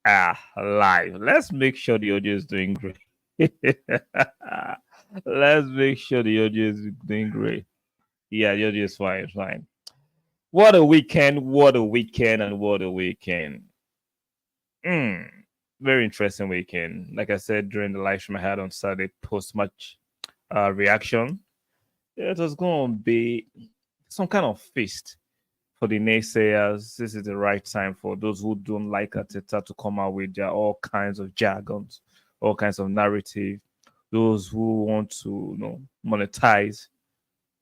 Live. Let's make sure the audio is doing great. Let's make sure the audio is doing great. Yeah, the audio is fine. It's fine. What a weekend! What a weekend! And what a weekend! Mm, very interesting weekend. Like I said during the live stream I had on Saturday, post match reaction. It was going to be some kind of feast for the naysayers. This is the right time for those who don't like Ateta to come out with their all kinds of jargons, all kinds of narrative. Those who want to, monetize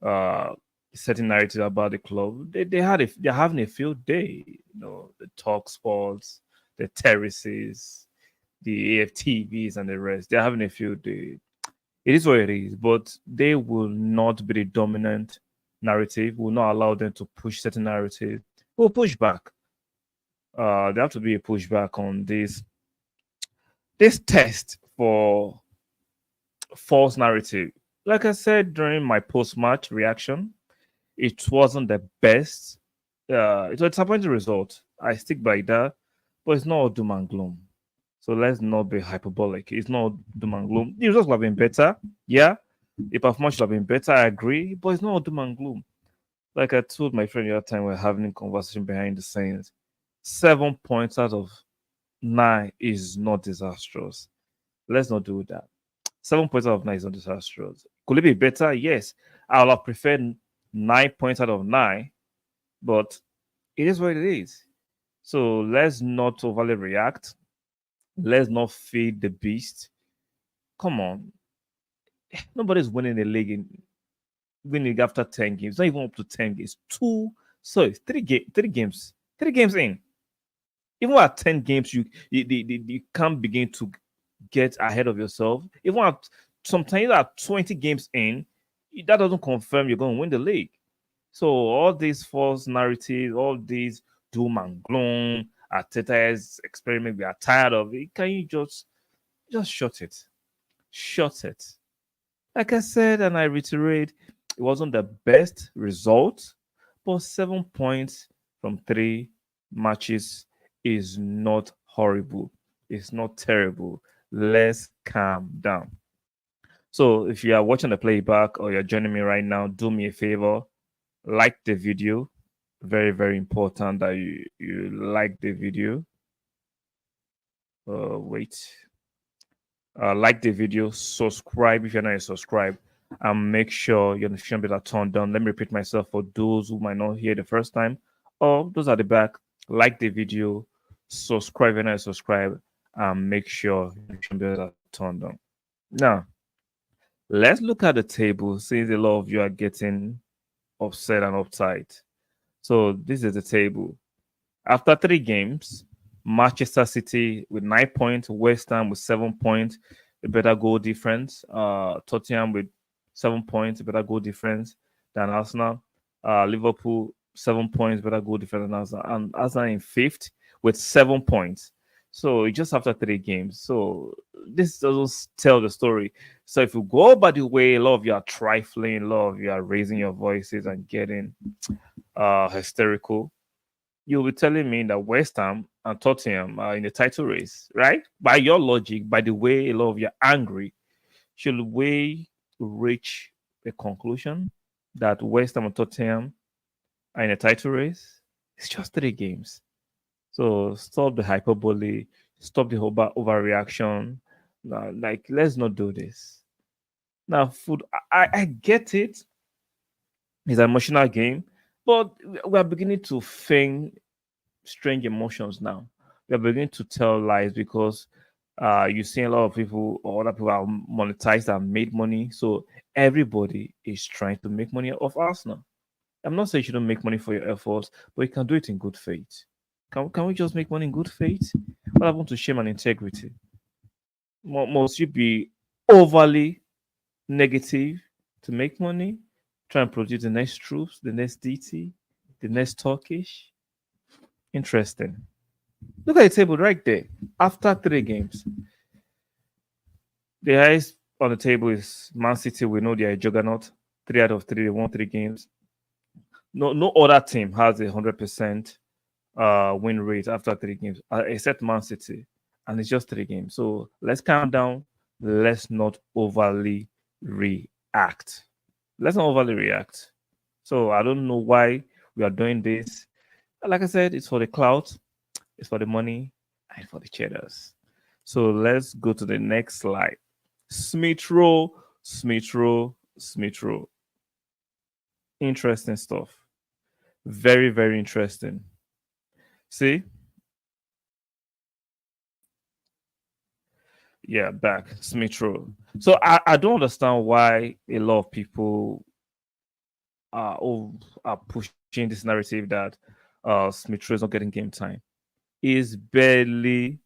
uh certain narrative about the club. They're having a field day. The talk sports, the terraces, the AFTVs, and the rest. They're having a field day. It is what it is, but they will not be the dominant narrative. Will not allow them to push certain narrative. Will push back. There have to be a pushback on this test for false narrative. Like I said during my post-match reaction, it wasn't the best. It was a disappointing result. I stick by that, but it's not all doom and gloom. So let's not be hyperbolic. It's not doom and gloom. The results would have been better. Yeah, the performance should have been better. I agree, but it's not all doom and gloom. Like I told my friend the other time, we're having a conversation behind the scenes. 7 points out of 9 is not disastrous. Let's not do that. 7 points out of 9 is not disastrous. Could it be better? Yes. I would have preferred 9 points out of 9, but it is what it is. So let's not overly react. Let's not feed the beast. Come on. Nobody's winning the league winning after 10 games. Not even up to 10 games. Three games. 3 games in. Even at 10 games, you can't begin to get ahead of yourself. Even at sometimes at 20 games in, that doesn't confirm you're going to win the league. So all these false narratives, all these doom and gloom, Arteta's experiment, we are tired of it. Can you just shut it? Shut it. Like I said, and I reiterate, it wasn't the best result, but 7 points from 3 matches is not horrible. It's not terrible. Let's calm down. So if you are watching the playback or you're joining me right now, do me a favor, like the video. Very, very important that you like the video. Wait. Like the video, subscribe if you're not a subscribe, and make sure your notification bell are turned on. Let me repeat myself for those who might not hear the first time, or those at the back. Like the video, subscribe if you're not a subscribe, and make sure your notification bells are turned on. Now, let's look at the table since a lot of you are getting upset and uptight. So this is the table. After 3 games, Manchester City with 9 points, West Ham with 7 points, a better goal difference. Tottenham with 7 points, a better goal difference than Arsenal. Liverpool 7 points, better goal difference than Arsenal, and Arsenal in fifth with 7 points. So just after 3 games. So this doesn't tell the story. So if you go by the way, a lot of you are trifling, a lot of you are raising your voices and getting hysterical, you'll be telling me that West Ham and Tottenham are in the title race, right? By your logic, by the way a lot of you are angry, should we reach a conclusion that West Ham and Tottenham are in a title race? It's just 3 games. So stop the hyperbole, stop the overreaction. Like, let's not do this. Now, food, I get it. It's an emotional game, but we are beginning to feign strange emotions now. We are beginning to tell lies because you see a lot of people or other people are monetized and made money. So everybody is trying to make money off Arsenal. I'm not saying you shouldn't make money for your efforts, but you can do it in good faith. Can we just make money in good faith? What happened to shame and integrity? Must you be overly negative to make money? Try and produce the next troops, the next DT, the next Turkish. Interesting. Look at the table right there. After 3 games, the highest on the table is Man City. We know they are a juggernaut. 3 out of 3, they won 3 games. No other team has 100% win rate after 3 games, except Man City. and it's just 3 games. So let's calm down. Let's not overly react. Let's not overly react. So I don't know why we are doing this. Like I said, it's for the clout, it's for the money, and for the cheddars. So let's go to the next slide. Smith Rowe, Smith Rowe, Smith Rowe. Interesting stuff. Very, very interesting. See? Yeah, back. Smith Rowe. So I don't understand why a lot of people are pushing this narrative that Smith Rowe is not getting game time. Is barely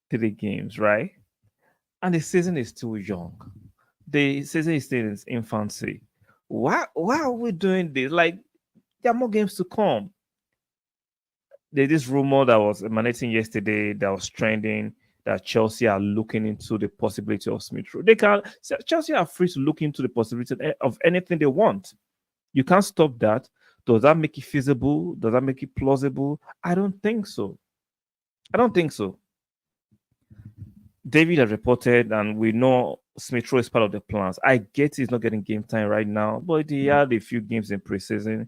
3 games, right? And the season is still young. The season is still in its infancy. Why are we doing this? Like there are more games to come. There's this rumor that was emanating yesterday that was trending that Chelsea are looking into the possibility of Smith Rowe. They can Chelsea are free to look into the possibility of anything they want. You can't stop that. Does that make it feasible? Does that make it plausible? I don't think so. I don't think so. David has reported, and we know Smith Rowe is part of the plans. I get he's not getting game time right now, but he had a few games in preseason,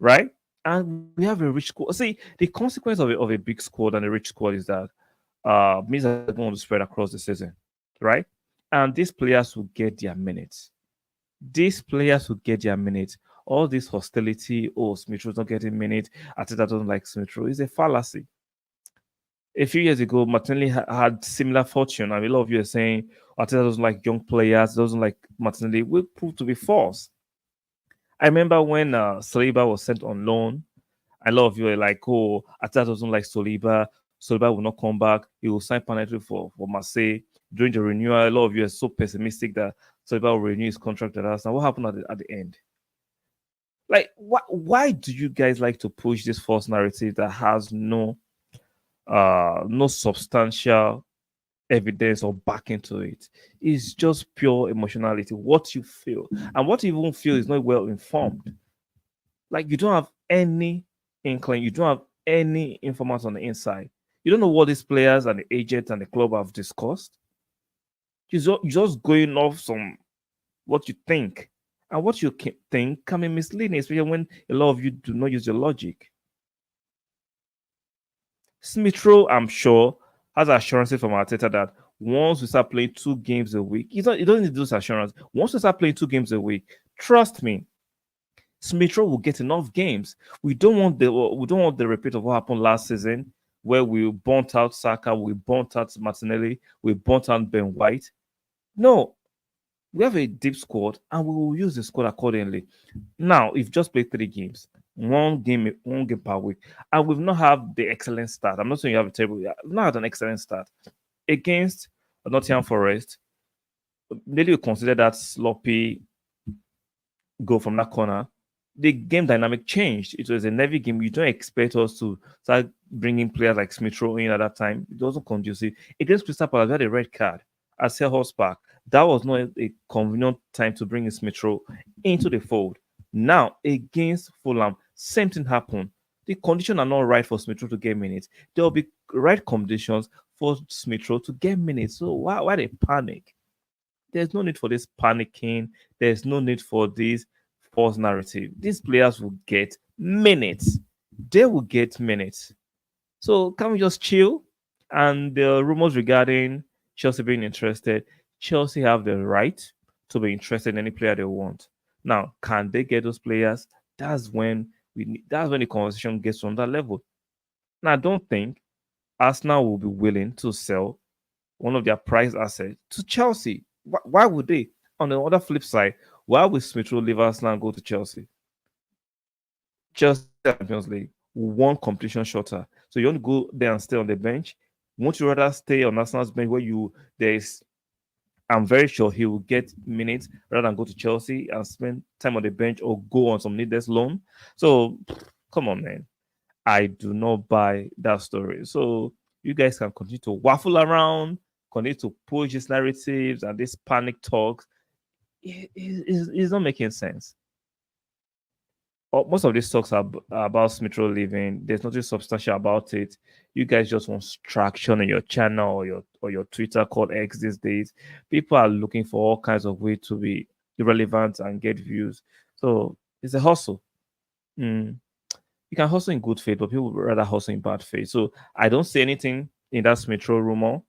right? And we have a rich squad. See, the consequence of a big squad and a rich squad is that means are going to spread across the season, right? And these players will get their minutes. These players will get their minutes. All this hostility, oh, Smith Rowe's not getting minutes, Arteta doesn't like Smith Rowe, is a fallacy. A few years ago, Martinelli had similar fortune. I mean, a lot of you are saying Arteta doesn't like young players, doesn't like Martinelli. Will prove to be false. I remember when Saliba was sent on loan. A lot of you are like, oh, Arteta doesn't like Saliba. Saliba will not come back. He will sign penalty for Marseille. During the renewal, a lot of you are so pessimistic that Saliba will renew his contract at us. Now, what happened at the end? Like, why do you guys like to push this false narrative that has no substantial evidence or backing to it? It's just pure emotionality, what you feel, and what you even feel is not well informed. Like you don't have any inkling, you don't have any information on the inside. You don't know what these players and the agents and the club have discussed. You're just going off some what you think, and what you think can be misleading, especially when a lot of you do not use your logic. Smith Rowe, I'm sure, has assurances from Arteta that once we start playing 2 games a week, he doesn't need those assurances. Once we start playing 2 games a week, trust me, Smith Rowe will get enough games. We don't want the repeat of what happened last season, where we burnt out Saka, we burnt out Martinelli, we burnt out Ben White. No, we have a deep squad, and we will use the squad accordingly. Now, if just play 3 games, one game per week, and we've not had the excellent start. I'm not saying you have a terrible. We've not had an excellent start against Nottingham Forest. Maybe you consider that sloppy goal from that corner. The game dynamic changed. It was a heavy game. You don't expect us to start bringing players like Smith Rowe in at that time. It wasn't conducive. Against Crystal Palace, we had a red card at Selhurst Park. That was not a convenient time to bring in Smith Rowe into the fold. Now, against Fulham, same thing happened. The conditions are not right for Smith Rowe to get minutes. There will be right conditions for Smith Rowe to get minutes. So why they panic? There's no need for this panicking. There's no need for this false narrative. These players will get minutes. They will get minutes. So can we just chill? And the rumors regarding Chelsea being interested, Chelsea have the right to be interested in any player they want. Now, can they get those players? That's when the conversation gets on that level. Now, I don't think Arsenal will be willing to sell one of their prized assets to Chelsea. Why would they? On the other flip side, why would Smith Rowe leave Arsenal and go to Chelsea? Chelsea Champions League, one competition shorter. So you want to go there and stay on the bench? Won't you rather stay on Arsenal's bench where I'm very sure he will get minutes rather than go to Chelsea and spend time on the bench or go on some needless loan. So come on, man. I do not buy that story. So you guys can continue to waffle around, continue to push these narratives and these panic talks. It's not making sense. most of these talks are about Smith Rowe leaving. There's nothing substantial about it. You guys just want traction on your channel or your Twitter called X these days. People are looking for all kinds of ways to be irrelevant and get views. So it's a hustle. Mm. You can hustle in good faith, but people would rather hustle in bad faith. So I don't see anything in that Smith Rowe rumor.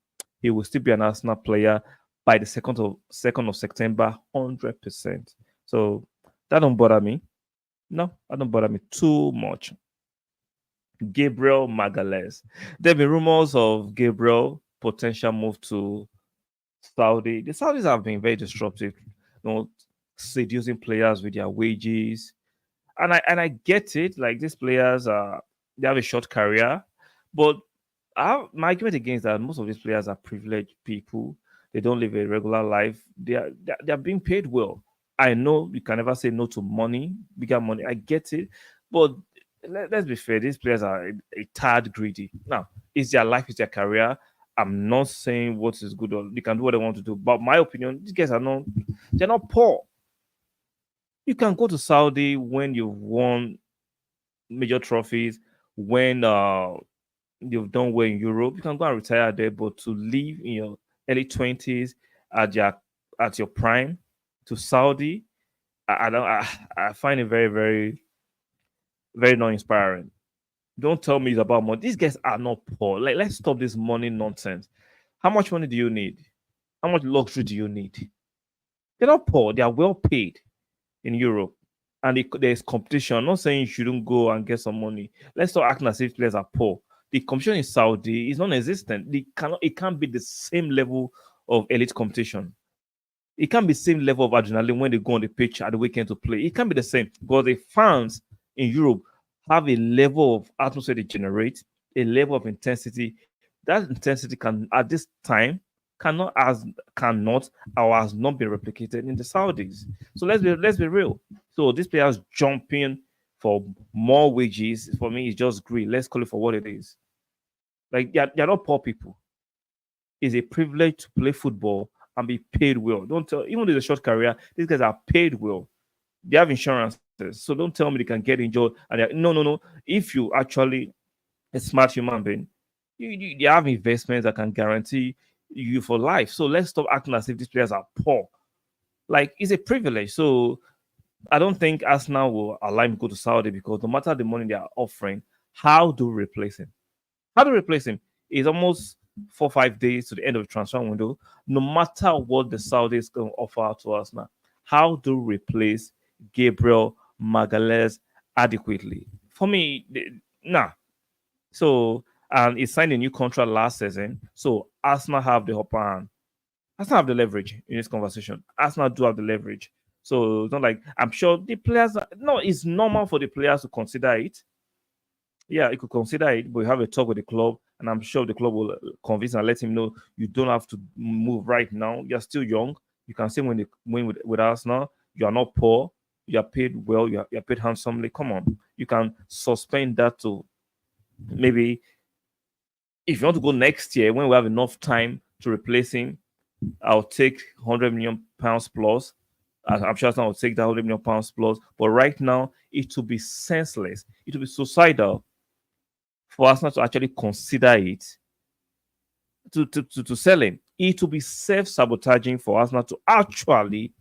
He will still be an Arsenal player by the second of September, 100%. So that don't bother me. No, that don't bother me too much. Gabriel Magalhaes. There have been rumors of Gabriel potential move to Saudi. The Saudis have been very disruptive, seducing players with their wages. And I get it. Like these players they have a short career, but my argument against that most of these players are privileged people. They don't live a regular life. They are being paid well. I know you can never say no to money, bigger money. I get it, but let's be fair. These players are a tad greedy. Now, it's their life, it's their career. I'm not saying what is good or they can do what they want to do, but my opinion, these guys are not. They're not poor. You can go to Saudi when you've won major trophies, when you've done well in Europe. You can go and retire there, but to live in your early 20s at your prime to Saudi, I don't I find it very, very, very not inspiring. Don't tell me it's about money. These guys are not poor. Like, let's stop this money nonsense. How much money do you need? How much luxury do you need? They're not poor, they are well paid in Europe. And there's competition. I'm not saying you shouldn't go and get some money. Let's stop acting as if players are poor. The competition in Saudi is non-existent. It can't be the same level of elite competition. It can't be the same level of adrenaline when they go on the pitch at the weekend to play. It can't be the same because the fans in Europe have a level of atmosphere they generate, a level of intensity. That intensity can, at this time, cannot or has not been replicated in the Saudis. So let's be real. So these players jumping for more wages for me is just greed. Let's call it for what it is. Like they're not poor people. It's a privilege to play football and be paid well. Don't tell even though it's a short career, these guys are paid well. They have insurances. So don't tell me they can get injured. And no, no, no. If you actually a smart human being, you have investments that can guarantee you for life. So let's stop acting as if these players are poor. Like it's a privilege. So I don't think Arsenal will allow him to go to Saudi because no matter the money they are offering, how do we replace him? How do we replace him? It's almost 4 or 5 days to the end of the transfer window. No matter what the Saudis going to offer to us now, how do we replace Gabriel Magalhaes adequately? For me, nah. So and he signed a new contract last season. So Arsenal have the upper hand. Arsenal have the leverage in this conversation. Arsenal do have the leverage. So it's not like I'm sure the players. No, it's normal for the players to consider it. Yeah, you could consider it, but you have a talk with the club, and I'm sure the club will convince and let him know you don't have to move right now. You're still young. You can say when they win with Arsenal, you are not poor. You are paid well. You're paid handsomely. Come on, you can suspend that to maybe if you want to go next year when we have enough time to replace him. I'll take £100 million plus. I'm sure Arsenal will take that £100 million plus. But right now, it will be senseless. It will be suicidal for Arsenal to actually consider it to sell him. It will be self-sabotaging for Arsenal to actually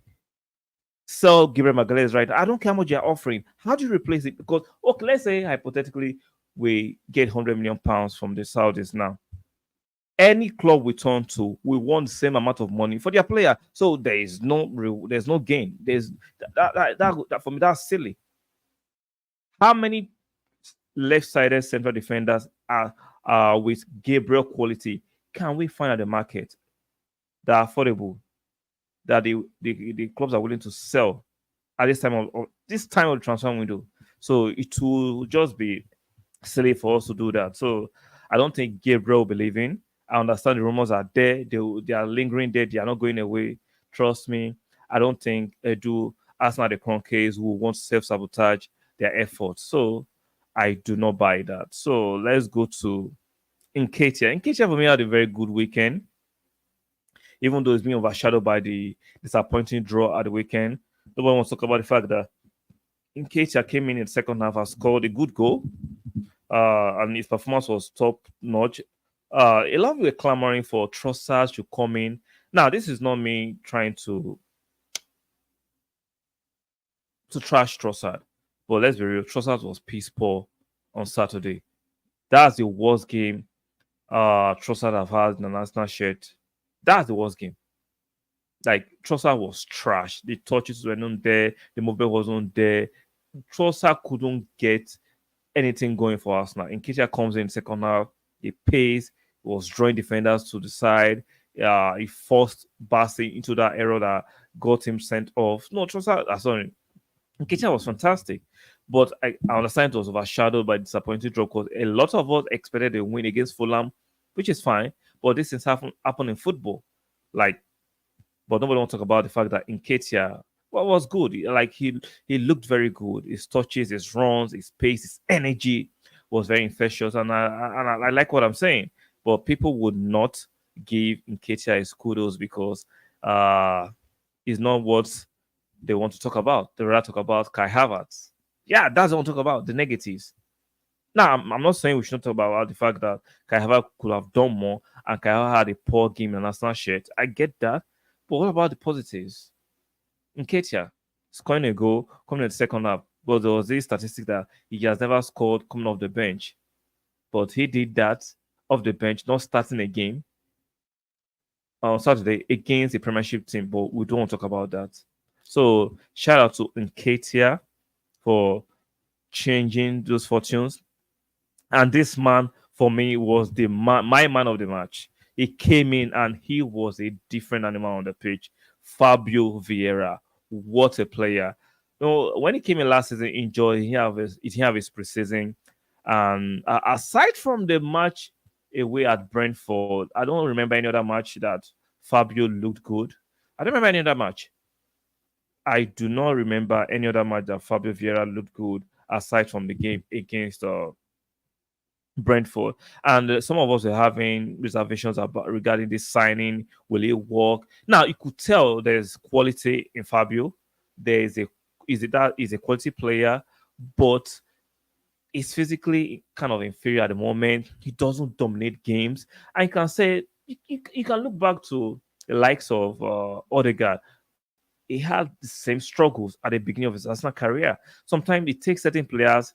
sell Gabriel Magalhaes right. I don't care how much you're offering. How do you replace it? Because okay, let's say hypothetically we get £100 million from the Saudis now. Any club we turn to, we want the same amount of money for their player. So there's no gain. There's that for me, that's silly. How many left-sided central defenders are with Gabriel quality can we find at the market that are affordable, that the clubs are willing to sell at this time of the transfer window? So it will just be silly for us to do that. So I don't think Gabriel will be leaving. I understand the rumors are there. They are lingering there. They are not going away. Trust me. I don't think Edu, Arsenal, the current case, will want to self-sabotage their efforts. So I do not buy that. So let's go to Nketiah. Nketiah for me had a very good weekend, even though it's been overshadowed by the disappointing draw at the weekend. Nobody wants to talk about the fact that Nketiah came in the second half and scored a good goal, and his performance was top notch. A lot of people were clamoring for Trossard to come in. Now, this is not me trying to trash Trossard, but let's be real. Trossard was piss poor on Saturday. That's the worst game Trossard have had in the national shirt. That's the worst game. Like Trossard was trash. The touches were not there. The movement wasn't there. Trossard couldn't get anything going for Arsenal. Nketiah comes in second half. He pace. He was drawing defenders to the side. He forced Barsi into that error that got him sent off. No, Trossard. Sorry, Nketiah was fantastic. But I understand it was overshadowed by disappointing draw because a lot of us expected a win against Fulham, which is fine. But this things happen in football. Like, but nobody wants to talk about the fact that Nketiah was good. Like he looked very good. His touches, his runs, his pace, his energy was very infectious, and I like what I'm saying. But people would not give Nketiah his kudos because it's not what they want to talk about. They rather talk about Kai Havertz. Yeah, that's what I want to talk about, the negatives. Now, I'm not saying we should not talk about the fact that Kai Havertz could have done more and Kai Havertz had a poor game in national shirt. I get that. But what about the positives? Nketiah scoring a goal, coming in the second half. But there was this statistic that he has never scored coming off the bench. But he did that off the bench, not starting a game on Saturday against the Premiership team. But we don't want to talk about that. So shout out to Nketiah for changing those fortunes. And this man, for me, was my man of the match. He came in and he was a different animal on the pitch. Fabio Vieira, what a player! You know, when he came in last season, enjoy he have his preseason. And aside from the match away at Brentford, I don't remember any other match that Fabio looked good. I don't remember any other match. I do not remember any other match that Fabio Vieira looked good aside from the game against Brentford. And some of us are having reservations about regarding this signing. Will it work? Now you could tell there's quality in Fabio. There is a quality player, but he's physically kind of inferior at the moment. He doesn't dominate games. I can say you can look back to the likes of Odegaard. He had the same struggles at the beginning of his Arsenal career. Sometimes it takes certain players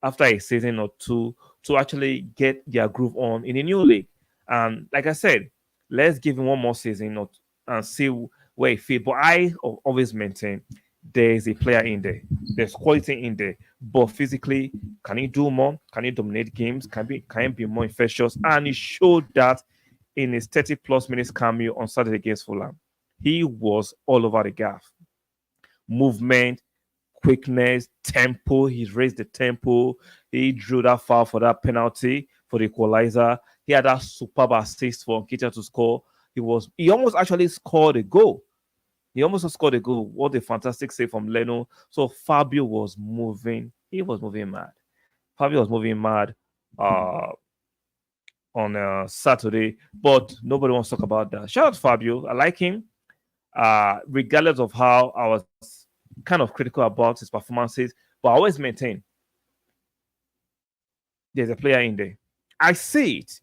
after a season or two to actually get their groove on in a new league. And like I said, let's give him one more season and see where he fits. But I always maintain there's a player in there. There's quality in there. But physically, can he do more? Can he dominate games? Can he be more infectious? And he showed that in his 30 plus minutes cameo on Saturday against Fulham. He was all over the gaff. Movement, quickness, tempo. He raised the tempo. He drew that foul for that penalty for the equalizer. He had that superb assist for Nketiah to score. He almost actually scored a goal. He almost scored a goal. What a fantastic save from Leno. So Fabio was moving. He was moving mad. Fabio was moving mad on Saturday, but nobody wants to talk about that. Shout out to Fabio. I like him. Regardless of how I was kind of critical about his performances, but I always maintain there's a player in there. I see it.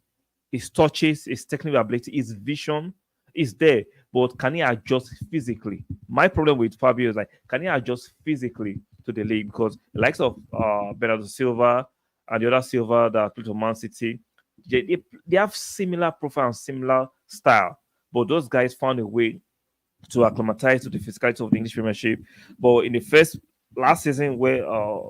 His touches, his technical ability, his vision is there, but can he adjust physically? My problem with Fabio is like, can he adjust physically to the league? Because the likes of Bernardo Silva and the other Silva that played for Man City, they have similar profile and similar style, but those guys found a way to acclimatize to the physicality of the English Premiership. But in the last season where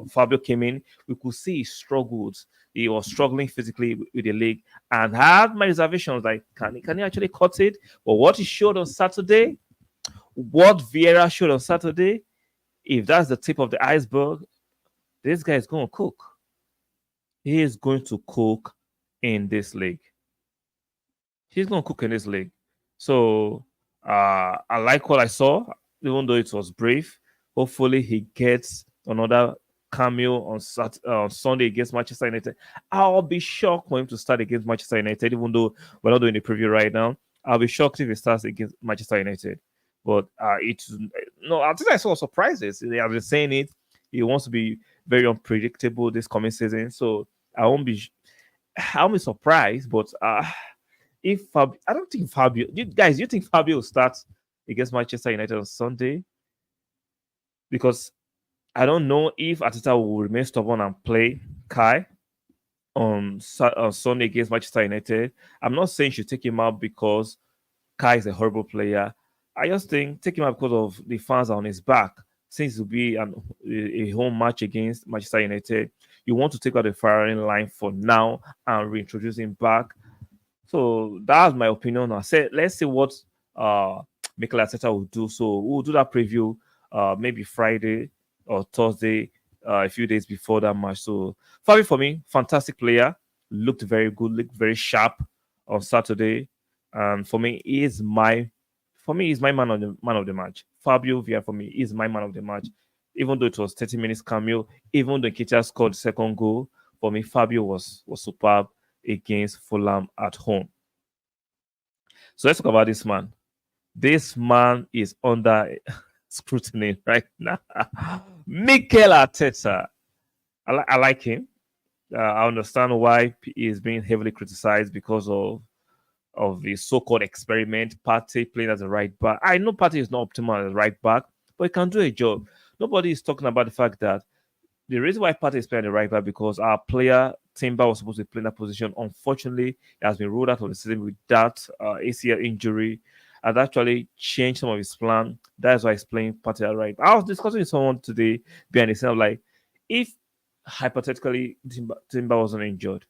Fabio came in, we could see he struggled. He was struggling physically with the league, and I had my reservations like, can he actually cut it? But what he showed on Saturday, what Vieira showed on Saturday, if that's the tip of the iceberg, this guy is going to cook. He is going to cook in this league. He's going to cook in this league. So I like what I saw, even though it was brief. Hopefully, he gets another cameo on Sunday against Manchester United. I'll be shocked for him to start against Manchester United, even though we're not doing the preview right now. I'll be shocked if he starts against Manchester United. But no, I think I saw surprises. He has been saying it. He wants to be very unpredictable this coming season. So I won't be I'll be surprised, but if I don't think Fabio, you guys, you think Fabio will start against Manchester United on Sunday? Because I don't know if Ateta will remain stubborn and play Kai on Sunday against Manchester United. I'm not saying you should take him out because Kai is a horrible player. I just think take him out because of the fans are on his back. Since it will be a home match against Manchester United, you want to take out the firing line for now and reintroduce him back. So that's my opinion. I said, let's see what uh Mikel Arteta will do. So we'll do that preview maybe Friday or Thursday, a few days before that match. So Fabi for me, fantastic player, looked very good, looked very sharp on Saturday, and for me, he's my man of the match. Fabio Villa for me is my man of the match. Even though it was 30 minutes cameo, even though Keita scored the second goal, for me, Fabio was superb against Fulham at home. So let's talk about this man. This man is under scrutiny right now. Mikel Arteta. I like him. I understand why he is being heavily criticized because of the so-called experiment. Partey playing as a right back. I know Partey is not optimal as a right back, but he can do a job. Nobody is talking about the fact that the reason why Partey is playing the right back because our player Timber was supposed to play in that position. Unfortunately, he has been ruled out of the season with that ACL injury. And actually changed some of his plan. That's why he's playing Partey at right. I was discussing with someone today behind the scene of like, if hypothetically Timber wasn't injured,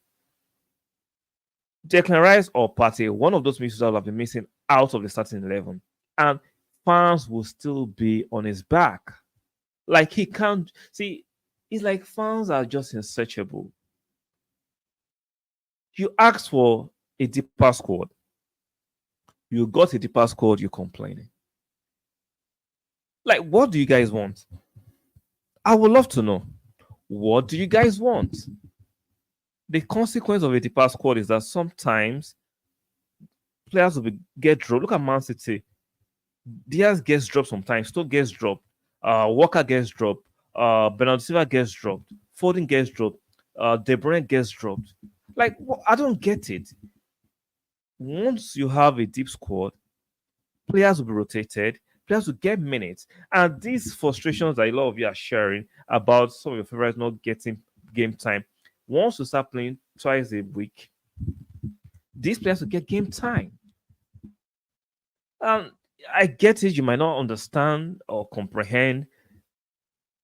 Declan Rice or Partey, one of those midfielders will have been missing out of the starting 11, and fans will still be on his back. Like he can't see. It's like fans are just insearchable. You ask for a deeper squad. You got a deeper squad. You're complaining. Like, what do you guys want? I would love to know. What do you guys want? The consequence of a deeper squad is that sometimes players will get dropped. Look at Man City. Diaz gets dropped sometimes. Stoke gets dropped. Walker gets dropped. Bernardo Silva gets dropped. Foden gets dropped. De Bruyne gets dropped. Like, I don't get it. Once you have a deep squad, players will be rotated. Players will get minutes. And these frustrations that a lot of you are sharing about some of your favorites not getting game time, once you start playing twice a week, these players will get game time. I get it. You might not understand or comprehend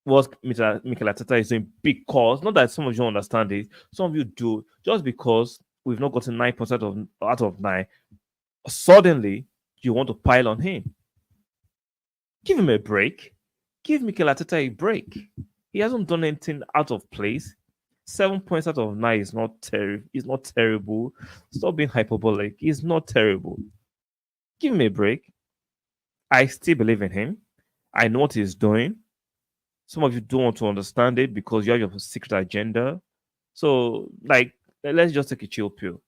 what Mikel Arteta is doing because not that some of you don't understand it, some of you do. Just because we've not gotten 9% out of 9, suddenly you want to pile on him. Give him a break. Give Mikel Arteta a break. He hasn't done anything out of place. 7 points out of 9 is not terrible. It's not terrible. Stop being hyperbolic. It's not terrible. Give him a break. I still believe in him. I know what he's doing. Some of you don't want to understand it because you have your secret agenda. So, like, let's just take a chill pill.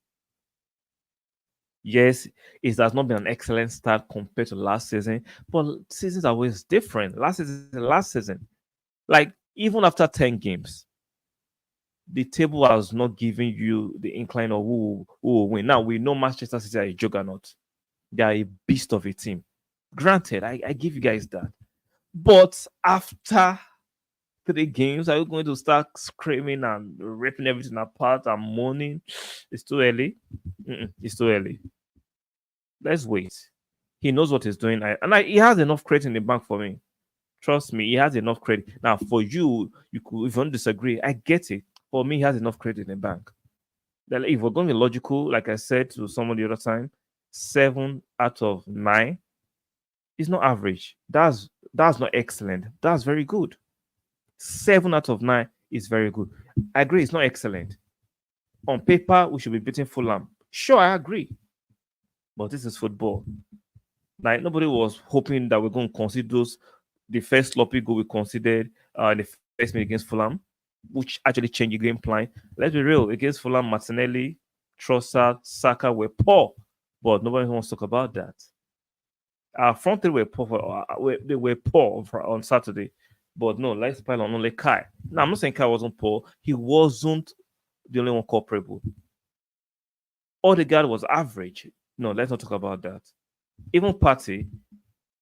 Yes, it has not been an excellent start compared to last season, but seasons are always different. Last season, like even after 10 games, the table has not given you the incline of who will win. Now we know Manchester City are a juggernaut; they are a beast of a team. Granted, I give you guys that, but after 3 games, are you going to start screaming and ripping everything apart and moaning? It's too early. It's too early. Let's wait. He knows what he's doing, he has enough credit in the bank for me. Trust me, he has enough credit. Now, for you, you could if you don't disagree, I get it. For me, he has enough credit in the bank. Then, if we're going to be logical, like I said to someone the other time, 7 out of 9 is not average. That's not excellent. That's very good. 7 out of 9 is very good. I agree, it's not excellent. On paper, we should be beating Fulham. Sure, I agree. But this is football. Like nobody was hoping that we're going to concede the first sloppy goal we considered in the first minute against Fulham, which actually changed the game plan. Let's be real, against Fulham, Martinelli, Trossard, Saka were poor, but nobody wants to talk about that. Our front three were poor. They were poor on Saturday, but no, let's pile on only Kai. Now I'm not saying Kai wasn't poor. He wasn't the only one culpable. Odegaard was average. No, let's not talk about that. Even Partey,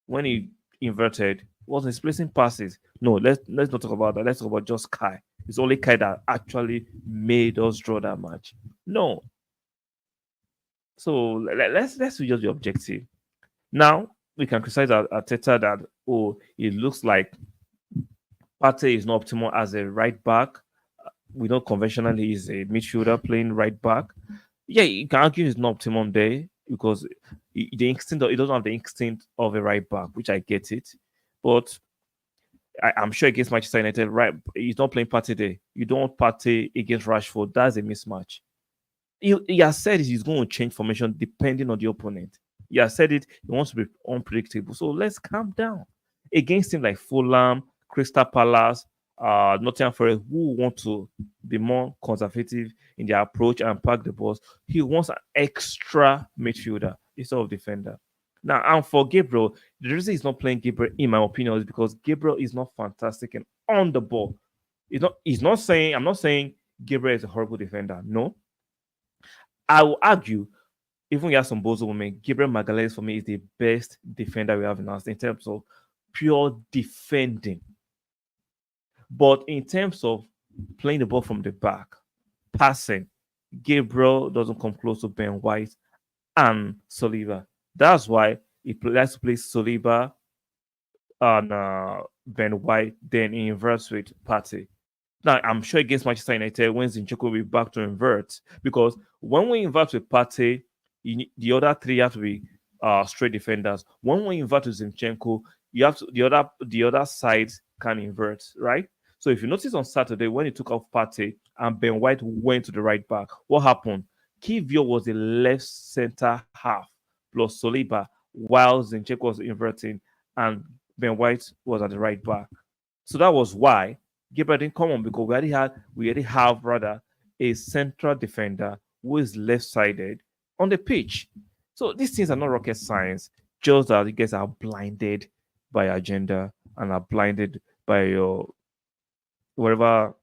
when he inverted, was misplacing passes. No, let's not talk about that. Let's talk about just Kai. It's only Kai that actually made us draw that match. No. So let's just be objective. Now we can criticize Arteta that it looks like Partey is not optimal as a right back. We know conventionally he's a midfielder playing right back. Yeah, you can argue he's not optimum there because the instinct he doesn't have the instinct of a right back, which I get it. But I'm sure against Manchester United, right? He's not playing Partey there. You don't want Partey against Rashford. That's a mismatch. He has said he's going to change formation depending on the opponent. He has said it. He wants to be unpredictable. So let's calm down. Against him like Fulham, Crystal Palace, Nottingham Forest, who want to be more conservative in their approach and pack the balls, he wants an extra midfielder instead of defender. Now, and for Gabriel, the reason he's not playing Gabriel, in my opinion, is because Gabriel is not fantastic and on the ball. He's not saying, I'm not saying Gabriel is a horrible defender. No. I will argue, even he has some bozo women, Gabriel Magalhaes for me is the best defender we have in us in terms of pure defending. But in terms of playing the ball from the back, passing, Gabriel doesn't come close to Ben White and Saliba. That's why he likes to play Saliba and Ben White, then he inverts with Partey. Now, I'm sure against Manchester United, when Zinchenko will be back to invert, because when we invert with Partey, the other three have to be straight defenders. When we invert with Zinchenko, you have to the other side can invert, right? So if you notice on Saturday when he took off Partey and Ben White went to the right back, what happened? Kivio was the left center half plus Saliba, while Zinchenko was inverting and Ben White was at the right back. So that was why Gabriel didn't come on, because we already have rather a central defender who is left-sided on the pitch. So these things are not rocket science, just that you guys are blinded by agenda and are blinded by your whatever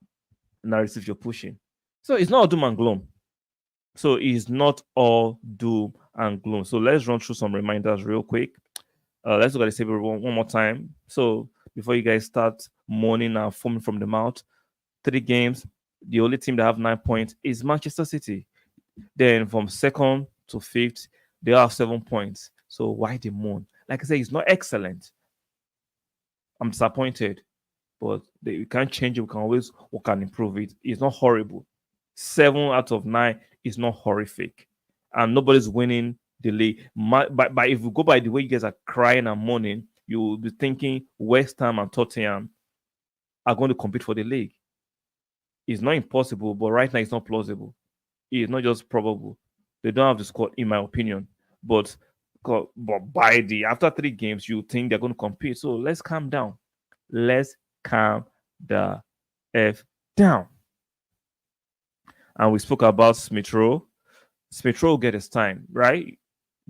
narrative you're pushing. So it's not doom and gloom. So it's not all doom and gloom. So let's run through some reminders real quick. Let's look at the table one more time. So before you guys start moaning and foaming from the mouth, 3 games. The only team that have 9 points is Manchester City. Then from second to fifth, they have 7 points. So why the moan? Like I said, it's not excellent. I'm disappointed, but we can't change it. We can always work and improve it. It's not horrible. 7 out of 9 is not horrific, and nobody's winning the league. But if we go by the way you guys are crying and moaning, you will be thinking West Ham and Tottenham are going to compete for the league. It's not impossible, but right now it's not plausible. It's not just probable. They don't have the squad, in my opinion. But by the after 3 games, you think they're going to compete. So let's calm down. Let's calm the F down. And we spoke about Smith Rowe. Smith Rowe will get his time, right?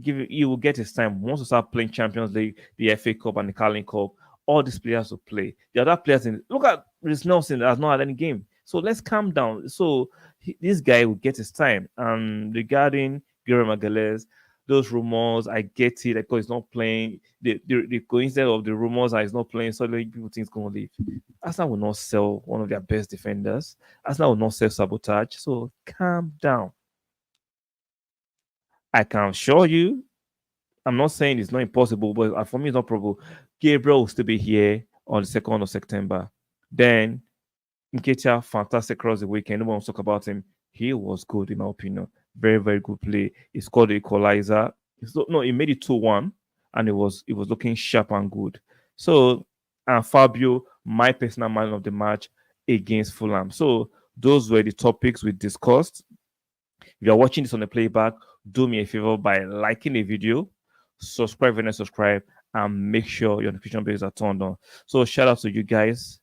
He will get his time once we start playing Champions League, the FA Cup, and the Carling Cup. All these players will play. The other players look at Reece Nelson that has not had any game. So let's calm down. So this guy will get his time. And regarding Gabriel Magalhaes, those rumors, I get it because he's not playing. The coincidence of the rumors that he's not playing, suddenly people think he's going to leave. Arsenal will not sell one of their best defenders. Arsenal will not sell Sabotage. So calm down. I can assure you, I'm not saying it's not impossible, but for me, it's not probable. Gabriel will still be here on the 2nd of September. Then Nketiah, fantastic across the weekend. No one wants to talk about him. He was good, in my opinion. Very, very good play. He scored the equalizer. He made it 2-1, and it was looking sharp and good. So, and Fabio, my personal man of the match against Fulham. So, those were the topics we discussed. If you're watching this on the playback, do me a favor by liking the video, subscribe when you subscribe, and make sure your notification bells are turned on. So, shout out to you guys.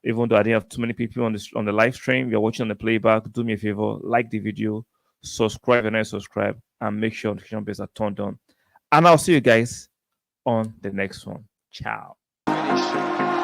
Even though I didn't have too many people on the live stream, you're watching on the playback, do me a favor, like the video, subscribe and subscribe, and make sure notification bells are turned on. And I'll see you guys on the next one. Ciao. Finish.